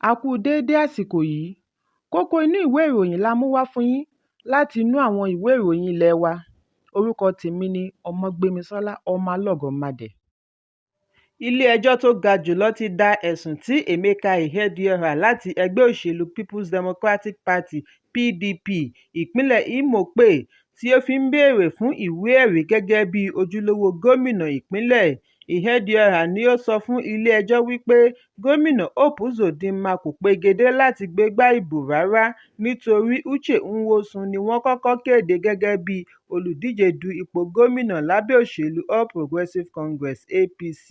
A kú déédé àsìkò yìí. Kókó inú ìwé ìròyìn la mú wá fún yín láti inú àwọn ìwé ìròyìn ilé wa. Orúkọ tèmi ni Ọmọgbémisọ́lá ọmọ Alọ́gọ̀madẹ̀. Ilé-ẹjọ́ tó ga jùlọ ti da ẹ̀sùn tí Emeka Ihedioha láti ẹgbẹ́ òṣèlú People's Democratic Party (PDP) ìpínlẹ̀ Imo pè, tí ó fi ń béèrè fún ìwé-ẹ̀rí gẹ́gẹ́ bí ojúlówó gómìnà ìpínlẹ̀. Ihedioha ni ó sọ fún ilé-ẹjọ́ wípé gómìnà Hope Uzodinma kò pegedé láti gbégbá ìbò rárá nítorí Uche Nwosu ni wọ́n kọ́kọ́ kéde gẹ́gẹ́ bí olùdíje du ipò gómìnà lábẹ́ òṣèlú All Progressives Congress (APC).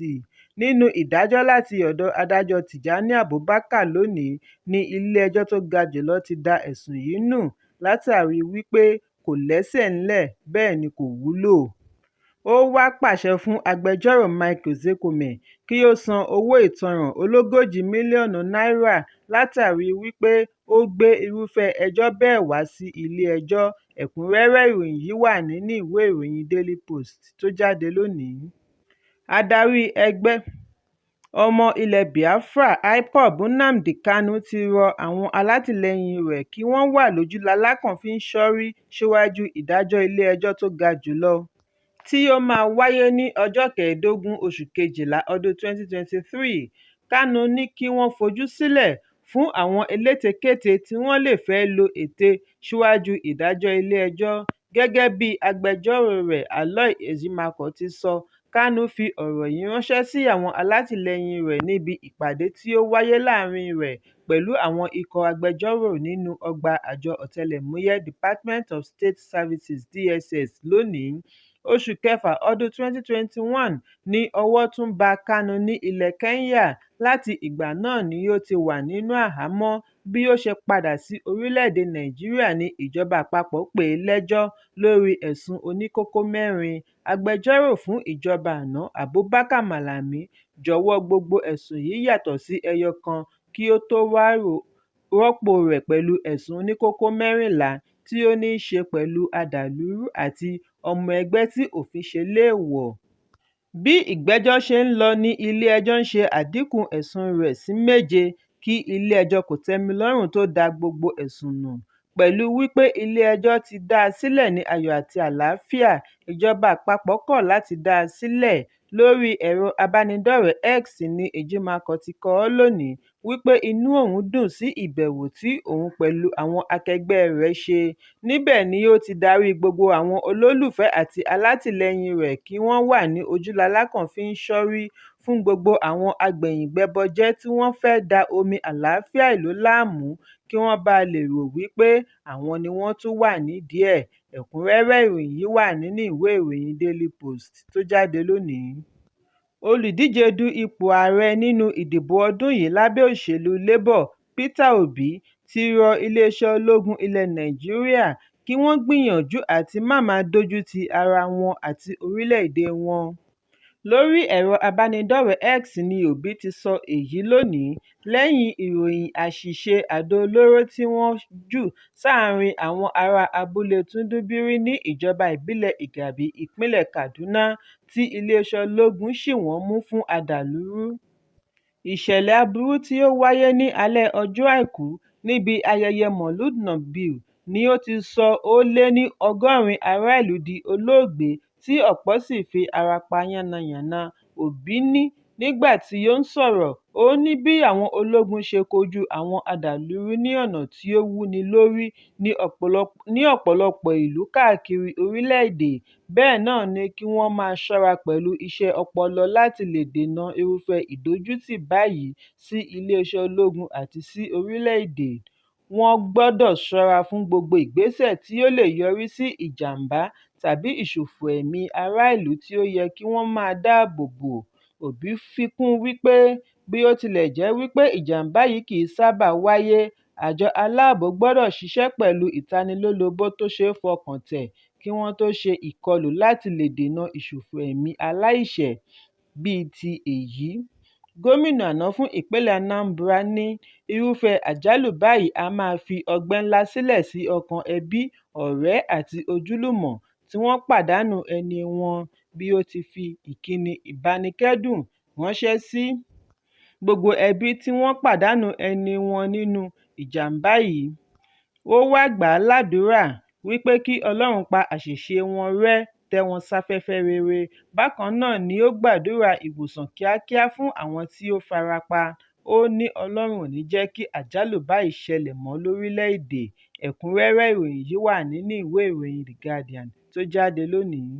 Nínú ìdájọ́ láti ọ̀dọ̀ adájọ́ Tijani Abubakar lónìí ni ilé-ẹjọ́ tó ga jùlọ ti da ẹ̀sùn yìí nù látàrí wípé kò lẹ́sẹ̀ ńlẹ̀ bẹ́ẹ̀ ni kò wúlò. Ó wá pàṣẹ fún agbẹjọ́rò Mike Ozekhome kí ó san owó ìtanràn $140 mílíọ̀nù látàrí wípé ó gbé irúfẹ́ ẹjọ́ bẹ́ẹ̀ wá sí ilé-ẹjọ́. Ẹ̀kúnrẹ́rẹ́ ìròyìn yìí wà nínú ìwé ìròyìn Daily Post tó jáde lónìí. Adarí ẹgbẹ́ ọmọ ilẹ̀ Biafra IPOB Nnamdi Kanu ti rọ àwọn alátìlẹyìn rẹ̀ kí wọ́n wà lójúlalákàn fi ń ṣọ́rí síwájú ìdájọ́ ilé-ẹjọ́ tó ga jùlọ tí ó máa wáyé ní ọjọ́ 15 oṣù Kejìlá ọdún 2023. Kanu ní kí wọ́n fojú sílẹ̀ fún àwọn elétekéte tí wọ́n lè fẹ́ lo ète síwájú ìdájọ́ ilé-ẹjọ́. Gẹ́gẹ́ bí agbẹjọ́rò rẹ̀ Aloy Ejimakor ti sọ, Kanu fi ọ̀rọ̀ yìí ránṣẹ́ sí àwọn alátìlẹyìn rẹ̀ níbi ìpàdé tí ó wáyé láàrin rẹ̀ pẹ̀lú àwọn ikọ̀ agbẹjọ́rò nínú ọgbà àjọ ọ̀tẹlẹ̀múyẹ́ Department of State Services (DSS) lónìí. Oṣù kẹfà ọdún 2021 ní ọwọ́ tún ba Kanu ní ilẹ̀ Kenya. Láti ìgbà náà ni ó ti wà nínú àhámọ́. Bí ó ṣe padà sí orílẹ̀-èdè Nàìjíríà ní ìjọba àpapọ̀ pè é lẹ́jọ́ lórí ẹ̀sùn oníkókó 4. Agbẹjọ́rò fún ìjọba àná Abubakar Malami jọ̀wọ́ gbogbo ẹ̀sùn yìí yàtọ̀ sí ẹyọ kan kí ó tó wá rọ́pò rẹ̀ pẹ̀lú ẹ̀sùn oníkókó 14 tí ó ní í ṣe pẹ̀lú àdàlúrú àti ọmọ ẹgbẹ́ tí òfin ṣe léèwọ̀. Bí ìgbẹ́jọ́ ṣe ń lọ ní ilé-ẹjọ́ ń ṣe àdínkù ẹ̀sùn rẹ̀ sí 7 kí ilé-ẹjọ́ kòtẹ́milọ́rùn tó da gbogbo ẹ̀sùn nù. Pẹ̀lú wípé ilé-ẹjọ́ ti dá a sílẹ̀ ní ayọ̀ àti àlàáfíà, ìjọba àpapọ̀ kọ̀ láti dá a sílẹ̀. Lórí ẹ̀rọ abánidọ́rẹ̀ẹ́ X ni Ejimakor ti kọ ọ́ lónìí wípé inú òun dùn sí ìbẹ̀wò tí òun pẹ̀lú àwọn akẹgbẹ́ rẹ̀ ṣe. Níbẹ̀ ni ó ti darí gbogbo àwọn olólùfẹ́ àti alátìlẹyìn rẹ̀ kí wọ́n wà ní ojúlalákàn fi ń ṣọ́rí fún gbogbo àwọn agbẹ̀yìnbẹbọjẹ́ tí wọ́n fẹ́ da omi àlàáfíà ìlú láàmú kí wọ́n bá lè rò wípé àwọn ni wọ́n tún wà nídìí ẹ̀. Ẹ̀kúnrẹ́rẹ́ ìròyìn yìí wà nínú ìwé ìròyìn Daily Post tó jáde lónìí. Olùdíje du ipò ààrẹ nínú ìdìbò ọdún yìí lábẹ́ òṣèlú Labour, Peter Obi, ti rọ iléeṣẹ́ ológun ilẹ̀ Nàìjíríà kí wọ́n gbìyànjú àti má máa dójú ti ara wọn àti orílẹ̀-èdè wọn. Lórí ẹ̀rọ abánidọ́rẹ̀ẹ́ X ni Obi ti sọ èyí lónìí lẹ́yìn ìròyìn àṣìṣe àdó olóró tí wọ́n jù sáàrin àwọn ará abúlé Tundubiri ní ìjọba ìbílẹ̀ Igabi, ìpínlẹ̀ Kaduna, tí iléeṣẹ́ ológun ṣì wọ́n mú fún àdàlúrú. Ìṣẹ̀lẹ̀ aburú tí ó wáyé ní alẹ́ ọjọ́ Àìkú níbi ayẹyẹ Maulud Nabi ni ó ti sọ ó lé ní 100 ará ìlú di olóògbé tí ọ̀pọ̀ sì fi ara pa yánnayànna. Obi ní nígbà tí ó ń sọ̀rọ̀, ó ní bí àwọn ológun ṣe kojú àwọn àdàlúrú ní ọ̀nà tí ó wúni lórí ní ọ̀pọ̀lọpọ̀ ìlú káàkiri orílẹ̀-èdè. Bẹ́ẹ̀ náà ni kí wọ́n máa ṣọ́ra pẹ̀lú iṣẹ́ ọpọlọ láti lè dènà irúfẹ́ ìdójútì báyìí sí iléeṣẹ́ ológun àti sí orílẹ̀-èdè. Wọ́n gbọ́dọ̀ ṣọ́ra fún gbogbo ìgbésẹ̀ tí ó lè yọrí sí ìjàmbá tàbí ìṣòfò ẹ̀mí ará ìlú tí ó yẹ kí wọ́n máa dáàbò bò. Obi fi kún wípé bí ó tilẹ̀ jẹ́ wípé ìjàmbá yìí kìí sábà wáyé, àjọ aláàbò gbọ́dọ̀ ṣiṣẹ́ pẹ̀lú ìtanilólobó tó ṣeé fọkàn tẹ̀ kí wọ́n tó ṣe ìkọlù láti lè dènà ìṣòfò ẹ̀mí aláìṣẹ̀ bíi ti èyí. Gómìnà àná fún ìpínlẹ̀ Anambra ní irúfẹ́ àjálù báyìí a máa fi ọgbẹ́ ńlá sílẹ̀ sí ọkàn ẹbí, ọ̀rẹ́ àti ojúlùmọ̀ tí wọ́n pàdánù ẹni wọn, bí ó ti fi ìkíni ìbánikẹ́dùn ránṣẹ́ sí gbogbo ẹbí tí wọ́n pàdánù ẹni wọn nínú ìjàmbá yìí. Ó wá gbà á ládùúrà wípé kí Ọlọ́run pa àṣìṣe wọn rẹ́, tẹ́ wọn sáfẹ́fẹ́ rere. Bákan náà ni ó gbàdúrà ìwòsàn kíákíá fún àwọn tí ó farapa. Ó ní Ọlọ́run ò ní jẹ́ kí àjálù báyìí ṣẹlẹ̀ mọ́ lórílẹ̀-èdè. Ẹ̀kúnrẹ́rẹ́ ìròyìn yìí wà nínú ìwé ìròyìn The Guardian tó jáde lónìí.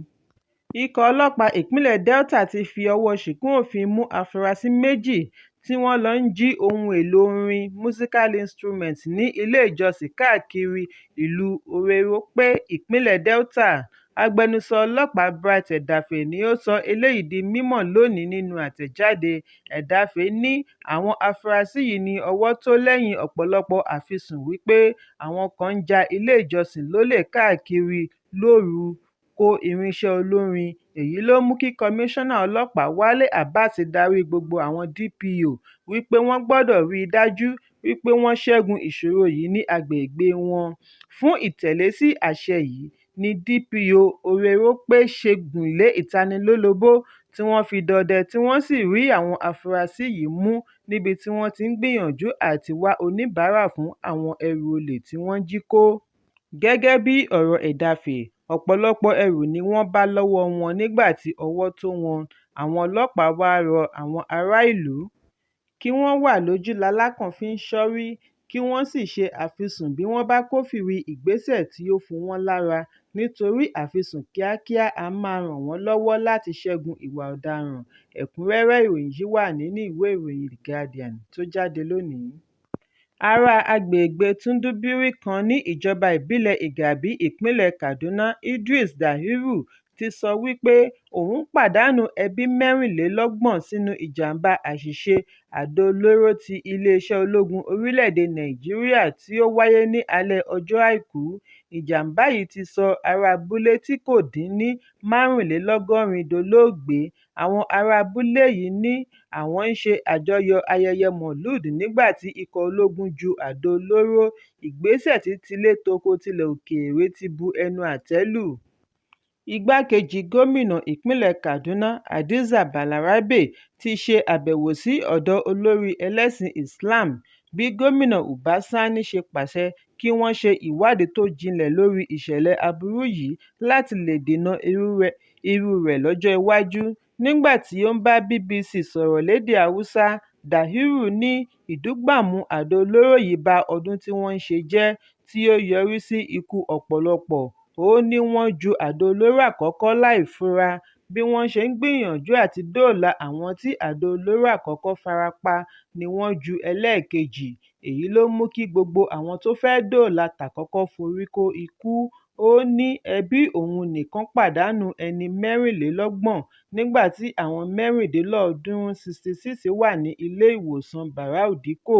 Ikọ̀ ọlọ́pàá ìpínlẹ̀ Delta ti fi ọwọ́ ṣìkún òfin mú afurasí méjì tí wọ́n lọ ń jí ohun èlò orin musical instruments ní ilé ìjọsìn káàkiri ìlú Owerri, ìpínlẹ̀ Delta. Agbẹnusọ ọlọ́pàá Bright Edafẹ ni ó sọ eléyìí di mímọ̀ lónìí nínú àtẹ̀jáde. Edafẹ ní àwọn afurasí yìí ní ọwọ́ tó lẹ́yìn ọ̀pọ̀lọpọ̀ àfisùn wípé àwọn kan ń ja ilé ìjọsìn lólè káàkiri lóru, kó irinṣẹ́ olórin. Èyí ló mú kí kọmíṣánná ọlọ́pàá Wálé Abbas darí gbogbo àwọn DPO wípé wọ́n gbọ́dọ̀ rí i dájú wípé wọ́n ṣẹ́gun ìṣòro yìí ní agbègbè wọn. Fún ìtẹ̀lé sí àṣẹ yìí ni DPO Owerri ṣe gùnlé ìtanilólobó tí wọ́n fi dọdẹ tí wọ́n sì rí àwọn afurasí yìí mú níbi tí wọ́n ti ń gbìyànjú àti wá oníbàárà fún àwọn ẹrù olè tí wọ́n jí kó. Gẹ́gẹ́ bí ọ̀rọ̀ Edafẹ, ọ̀pọ̀lọpọ̀ ẹrù ni wọ́n bá lọ́wọ́ wọn nígbà tí ọwọ́ tó wọn. Àwọn ọlọ́pàá wá rọ àwọn ará ìlú kí wọ́n wà lójú lalákàn fi ń ṣọ́rí, kí wọ́n sì ṣe àfisùn bí wọ́n bá kófìrí ìgbésẹ̀ tí ó fu wọ́n lára, nítorí àfisùn kíákíá á máa ràn wọ́n lọ́wọ́ láti ṣẹ́gun ìwà ọ̀daràn. Ẹ̀kúnrẹ́rẹ́ ìròyìn yìí wà nínú ìwé ìròyìn The Guardian tó jáde lónìí. Ará agbègbè Tundubiri kan ní ìjọba ìbílẹ̀ Igabi, ìpínlẹ̀ Kaduna, Idris Dahiru ti sọ wípé òun pàdánù ẹbí 24 sínú ìjàmbá àṣìṣe àdó olóró ti iléeṣẹ́ ológun orílẹ̀-èdè Nàìjíríà tí ó wáyé ní alẹ́ ọjọ́ Àìkú. Ìjàmbá yìí ti sọ ará abúlé tí kò dín ní 75 dolóògbé. Àwọn ará abúlé yìí ní àwọn ń ṣe àjọyọ̀ ayẹyẹ Mọ́lúùd nígbà tí ikọ̀ ológun ju àdó olóró. Ìgbésẹ̀ tí tilé-toko tilẹ̀ òkèèrè ti bu ẹnu àtẹ́ lù. Igbákejì gómìnà ìpínlẹ̀ Kaduna, Hadiza Balarabe, ti ṣe àbẹ̀wò sí ọ̀dọ̀ olórí ẹlẹ́sìn Islam bí gómìnà Uba Sani ṣe pàṣẹ kí wọ́n ṣe ìwádìí tó jinlẹ̀ lórí ìṣẹ̀lẹ̀ aburú yìí láti lè dènà irú rẹ̀ lọ́jọ́ iwájú. Nígbà tí ó ń bá BBC sọ̀rọ̀ lédè Haúsá, Dahiru ní ìdúgbàmù àdó olóró yìí ba ọdún tí wọ́n ń ṣe jẹ́, tí ó yọrí sí ikú ọ̀pọ̀lọpọ̀. Ó ní wọ́n ju àdó olóró àkọ́kọ́ láì fura. Bí wọ́n ṣe ń gbìyànjú àti dóòlà àwọn tí àdó olóró àkọ́kọ́ farapa ni wọ́n ju ẹlẹ́ẹ̀kejì. Èyí ló mú kí gbogbo àwọn tó fẹ́ dóòlà tàkọ́kọ́ forí kó ikú. Ó ní ẹbí òun nìkan pàdánù ẹni 24 nígbà tí àwọn 66 wà ní ilé ìwòsàn Barau Dikko.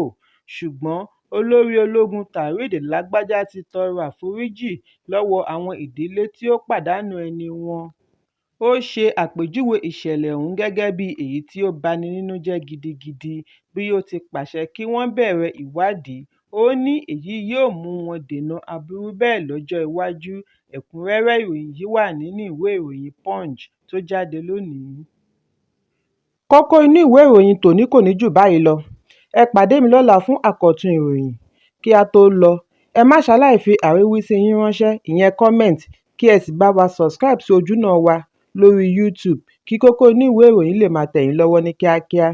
Ṣùgbọ́n olórí ológun Taoreed Lagbaja ti tọrọ àforíjì lọ́wọ́ àwọn ìdílé tí ó pàdánù ẹni wọn. Ó ṣe àpèjúwe ìṣẹ̀lẹ̀ ọ̀hún gẹ́gẹ́ bí èyí tí ó bani nínú jẹ́ gidigidi, bí ó ti pàṣẹ kí wọ́n bẹ̀rẹ̀ ìwádìí. Ó ní èyí yóò mú wọn dènà aburú bẹ́ẹ̀ lọ́jọ́ iwájú. Ẹ̀kúnrẹ́rẹ́ ìròyìn yìí wà nínú ìwé ìròyìn Punch tó jáde lónìí. Kókó inú ìwé ìròyìn tòní kò ní jù báyìí lọ. Ẹ pàdé mi lọ́la fún àkọ́tún ìròyìn. Kí a tó lọ, ẹ má ṣaláì fi àríwísí yín ránṣẹ́, ìyẹn comment, kí ẹ sì bá wa subscribe sí ojúnà wa lórí YouTube kí Kókó Inú Ìwé Ìròyìn lè máa tẹ̀ yín lọ́wọ́ ní kíákíá.